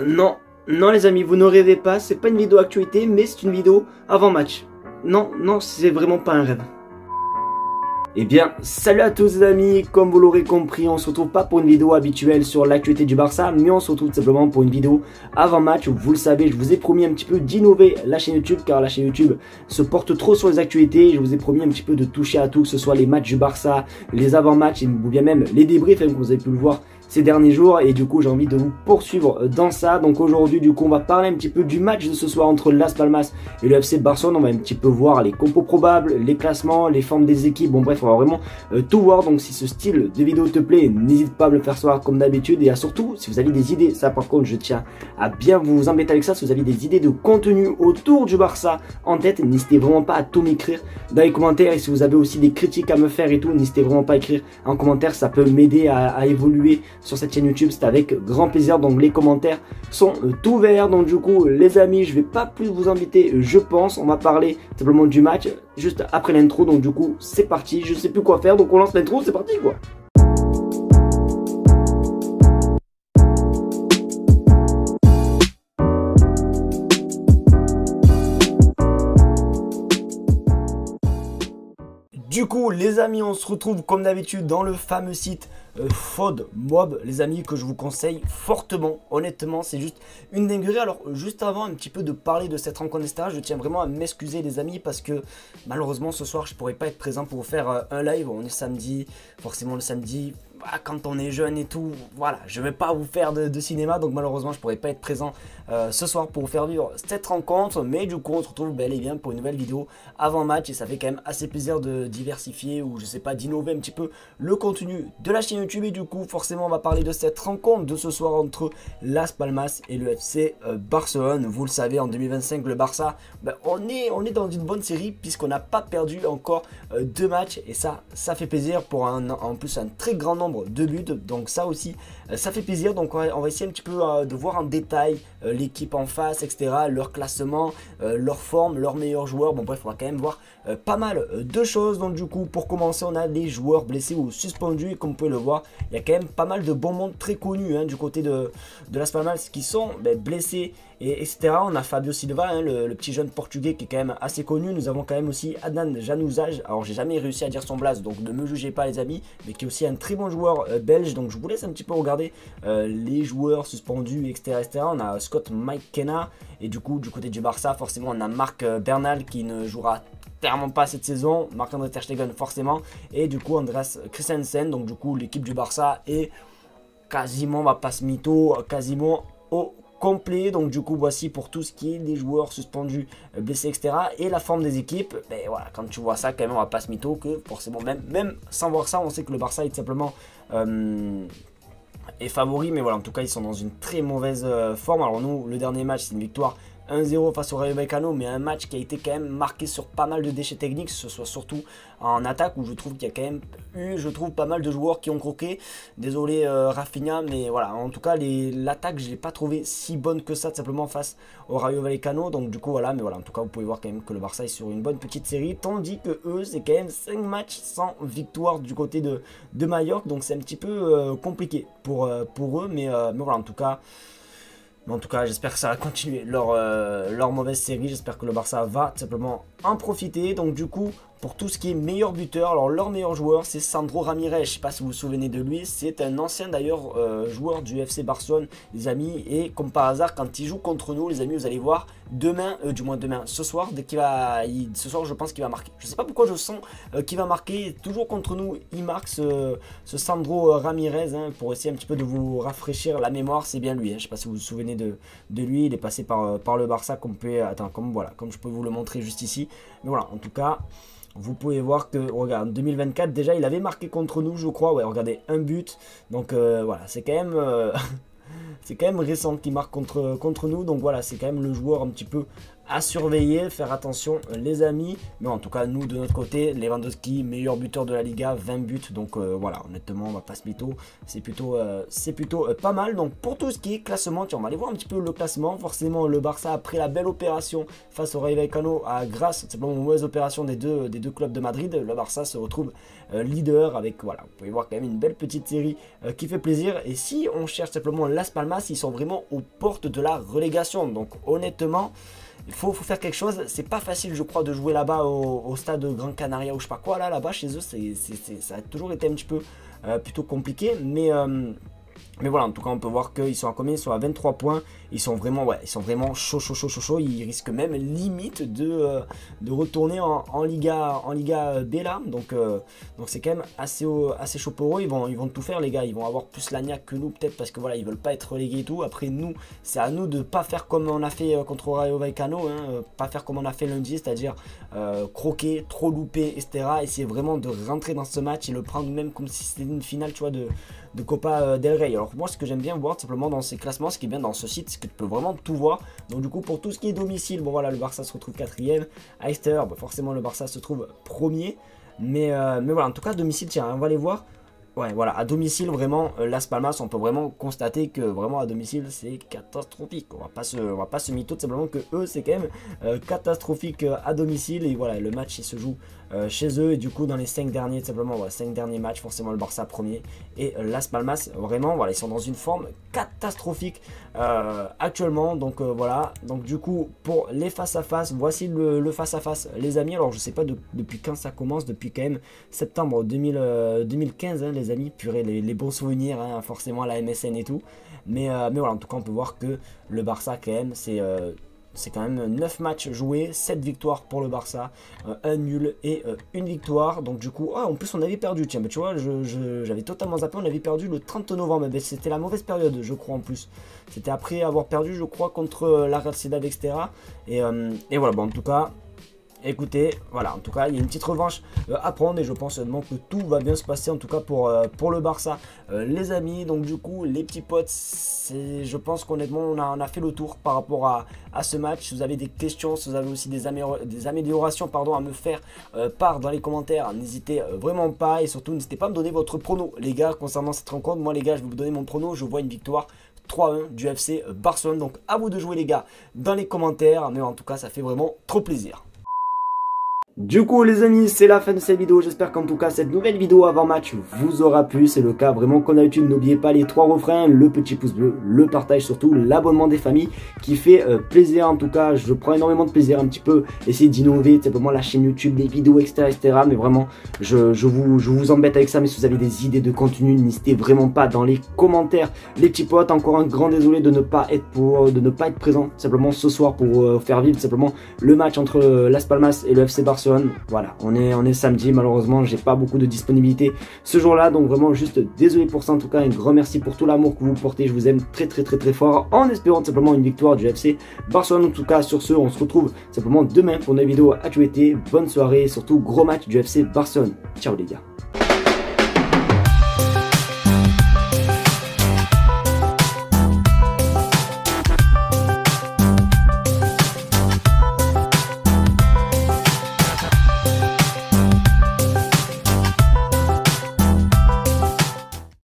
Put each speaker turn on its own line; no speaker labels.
Non, non les amis, vous ne rêvez pas, c'est pas une vidéo actualité, mais c'est une vidéo avant match. Non, non, c'est vraiment pas un rêve. Eh bien, salut à tous les amis, comme vous l'aurez compris, on se retrouve pas pour une vidéo habituelle sur l'actualité du Barça, mais on se retrouve tout simplement pour une vidéo avant match. Vous le savez, je vous ai promis un petit peu d'innover la chaîne YouTube, car la chaîne YouTube se porte trop sur les actualités. Je vous ai promis un petit peu de toucher à tout, que ce soit les matchs du Barça, les avant-matchs, ou bien même les débriefs, comme vous avez pu le voir ces derniers jours, et du coup j'ai envie de vous poursuivre dans ça. Donc aujourd'hui du coup on va parler un petit peu du match de ce soir entre Las Palmas et le FC Barcelone. On va un petit peu voir les compos probables, les classements, les formes des équipes, bon bref on va vraiment tout voir. Donc si ce style de vidéo te plaît, n'hésite pas à me le faire savoir comme d'habitude, et surtout si vous avez des idées, ça par contre je tiens à bien vous embêter avec ça, si vous avez des idées de contenu autour du Barça en tête, n'hésitez vraiment pas à tout m'écrire dans les commentaires. Et si vous avez aussi des critiques à me faire et tout, n'hésitez vraiment pas à écrire en commentaire, ça peut m'aider à évoluer sur cette chaîne YouTube, c'est avec grand plaisir. Donc les commentaires sont ouverts. Donc du coup les amis, je vais pas plus vous embêter, je pense. On va parler simplement du match juste après l'intro. Donc du coup c'est parti, je sais plus quoi faire, donc on lance l'intro, c'est parti quoi. Du coup les amis, on se retrouve comme d'habitude dans le fameux site FODMOB, les amis, que je vous conseille fortement. Honnêtement c'est juste une dinguerie. Alors juste avant un petit peu de parler de cette rencontre etc, je tiens vraiment à m'excuser les amis, parce que malheureusement ce soir je pourrais pas être présent pour vous faire un live. On est samedi, forcément le samedi, quand on est jeune et tout, voilà, je vais pas vous faire de cinéma, donc malheureusement je pourrais pas être présent ce soir pour vous faire vivre cette rencontre. Mais du coup on se retrouve bel et bien pour une nouvelle vidéo avant match, et ça fait quand même assez plaisir de diversifier, ou je sais pas, d'innover un petit peu le contenu de la chaîne YouTube. Et du coup forcément on va parler de cette rencontre de ce soir entre Las Palmas et le FC Barcelone. Vous le savez, en 2025 le Barça, on est dans une bonne série, puisqu'on n'a pas perdu encore 2 matchs, et ça fait plaisir, pour en plus un très grand nombre de buts. Donc ça aussi ça fait plaisir. Donc on va essayer un petit peu de voir en détail l'équipe en face etc, leur classement, leur forme, leurs meilleurs joueurs. Bon bref, on va quand même voir pas mal de choses. Donc du coup pour commencer, on a les joueurs blessés ou suspendus, et comme vous pouvez le voir, il y a quand même pas mal de bons mondes très connus du côté de Las Palmas qui sont blessés et etc. On a Fabio Silva, le petit jeune portugais qui est quand même assez connu. Nous avons quand même aussi Adnan Januzaj, alors j'ai jamais réussi à dire son blaze, donc ne me jugez pas les amis, mais qui est aussi un très bon joueur belge. Donc je vous laisse un petit peu regarder les joueurs suspendus etc. On a Scott McKenna, et du coup du côté du Barça forcément on a Marc Bernal qui ne jouera clairement pas cette saison, Marc-André ter Stegen forcément, et du coup Andreas Christensen. Donc du coup l'équipe du Barça est quasiment, on va pas se mytho, quasiment au complet. Donc du coup voici pour tout ce qui est des joueurs suspendus, blessés etc, et la forme des équipes. Voilà, quand tu vois ça quand même, on va pas se mytho, que forcément même sans voir ça on sait que le Barça est simplement est favori. Mais voilà, en tout cas ils sont dans une très mauvaise forme. Alors nous, le dernier match c'est une victoire 1-0 face au Rayo Vallecano, mais un match qui a été quand même marqué sur pas mal de déchets techniques, que ce soit surtout en attaque, où je trouve qu'il y a quand même eu, je trouve, pas mal de joueurs qui ont croqué. Désolé Rafinha, mais voilà, en tout cas l'attaque je l'ai pas trouvé si bonne que ça, tout simplement face au Rayo Vallecano. Donc du coup voilà, mais voilà, en tout cas vous pouvez voir quand même que le Barça est sur une bonne petite série, tandis que eux c'est quand même 5 matchs sans victoire du côté de Majorque. Donc c'est un petit peu compliqué pour eux, mais voilà, en tout cas j'espère que ça va continuer leur mauvaise série. J'espère que le Barça va tout simplement en profiter. Donc du coup, pour tout ce qui est meilleur buteur, alors leur meilleur joueur c'est Sandro Ramirez. Je ne sais pas si vous vous souvenez de lui, c'est un ancien d'ailleurs joueur du FC Barcelone les amis, et comme par hasard quand il joue contre nous les amis, vous allez voir demain, ce soir, ce soir je pense qu'il va marquer. Je sais pas pourquoi je sens qu'il va marquer, toujours contre nous il marque ce Sandro Ramirez, pour essayer un petit peu de vous rafraîchir la mémoire, c'est bien lui. Je sais pas si vous vous souvenez de lui, il est passé par le Barça, comme je peux vous le montrer juste ici. Mais voilà, en tout cas vous pouvez voir que, regarde, en 2024 déjà il avait marqué contre nous je crois, ouais regardez, un but. Donc voilà, c'est quand même c'est quand même récent qu'il marque contre nous. Donc voilà, c'est quand même le joueur un petit peu à surveiller, faire attention les amis. Mais en tout cas nous de notre côté, Lewandowski meilleur buteur de la Liga, 20 buts. Donc voilà, honnêtement on va pas se mytho, c'est plutôt pas mal. Donc pour tout ce qui est classement, tiens, on va aller voir un petit peu le classement. Forcément le Barça après la belle opération face au Rayo Vallecano, grâce simplement aux mauvaises opérations des deux clubs de Madrid, le Barça se retrouve leader avec, voilà, vous pouvez voir quand même une belle petite série qui fait plaisir. Et si on cherche simplement Las Palmas, ils sont vraiment aux portes de la relégation. Donc honnêtement il faut faire quelque chose. C'est pas facile je crois de jouer là-bas au stade de Gran Canaria ou je sais pas quoi là-bas chez eux. Ça a toujours été un petit peu plutôt compliqué. Mais voilà, en tout cas, on peut voir qu'ils sont à combien? Ils sont à 23 points. Ils sont vraiment, ouais, ils sont vraiment chaud. Ils risquent même limite de retourner en Liga B là. Donc c'est quand même assez chaud pour eux. Ils vont tout faire, les gars. Ils vont avoir plus la niaque que nous, peut-être, parce que voilà, ils veulent pas être relégués et tout. Après, nous, c'est à nous de pas faire comme on a fait contre Rayo Vallecano, hein, pas faire comme on a fait lundi, c'est-à-dire croquer, trop louper, etc. Essayer vraiment de rentrer dans ce match et le prendre même comme si c'était une finale, tu vois, de Copa del Rey. Alors moi ce que j'aime bien voir simplement dans ces classements, ce qui est bien dans ce site, c'est que tu peux vraiment tout voir. Donc du coup pour tout ce qui est domicile, bon voilà, le Barça se retrouve 4ème, à extérieur, bon, forcément le Barça se trouve premier, mais voilà, en tout cas domicile, tiens, on va aller voir. Ouais, voilà, à domicile, vraiment, Las Palmas, on peut vraiment constater que vraiment à domicile, c'est catastrophique. On va pas se mytho, tout simplement que eux, c'est quand même catastrophique à domicile. Et voilà, le match, il se joue chez eux. Et du coup, dans les 5 derniers, tout simplement, voilà, 5 derniers matchs, forcément, le Barça premier. Et Las Palmas, vraiment, voilà, ils sont dans une forme catastrophique actuellement. Donc voilà, donc du coup, pour les face-à-face, voici le face-à-face, les amis. Alors, je sais pas depuis quand ça commence, depuis quand même septembre 2015, hein, les amis, purée, les bons souvenirs, hein, forcément la MSN et tout. Mais voilà, en tout cas, on peut voir que le Barça, quand même, c'est quand même 9 matchs joués, 7 victoires pour le Barça, 1 nul et 1 victoire. Donc du coup, en plus on avait perdu, tiens, mais tu vois, j'avais totalement zappé, on avait perdu le 30 novembre, c'était la mauvaise période, je crois en plus. C'était après avoir perdu, je crois, contre la Real Sociedad, etc. Et voilà, bon, en tout cas... Écoutez, voilà, en tout cas, il y a une petite revanche à prendre et je pense honnêtement que tout va bien se passer, en tout cas pour le Barça. Les amis, donc du coup, les petits potes, je pense qu'honnêtement, on a fait le tour par rapport à ce match. Si vous avez des questions, si vous avez aussi des améliorations pardon, à me faire part dans les commentaires, n'hésitez vraiment pas et surtout, n'hésitez pas à me donner votre prono, les gars, concernant cette rencontre. Moi, les gars, je vais vous donner mon prono, je vois une victoire 3-1 du FC Barcelone. Donc, à vous de jouer, les gars, dans les commentaires, mais en tout cas, ça fait vraiment trop plaisir. Du coup les amis, c'est la fin de cette vidéo, j'espère qu'en tout cas cette nouvelle vidéo avant match vous aura plu, c'est le cas vraiment comme d'habitude, n'oubliez pas les 3 refrains, le petit pouce bleu, le partage surtout, l'abonnement des familles qui fait plaisir. En tout cas je prends énormément de plaisir un petit peu, essayer d'innover, simplement la chaîne YouTube, les vidéos etc, mais vraiment je vous embête avec ça. Mais si vous avez des idées de contenu, n'hésitez vraiment pas dans les commentaires les petits potes. Encore un grand désolé de ne pas être présent simplement ce soir pour faire vivre simplement le match entre Las Palmas et le FC Barcelone. Voilà, on est samedi, malheureusement j'ai pas beaucoup de disponibilité ce jour là, donc vraiment juste désolé pour ça. En tout cas un grand merci pour tout l'amour que vous portez, je vous aime très fort, en espérant simplement une victoire du FC Barcelone. En tout cas sur ce, on se retrouve simplement demain pour une vidéo actualité. Bonne soirée et surtout gros match du FC Barcelone. Ciao les gars.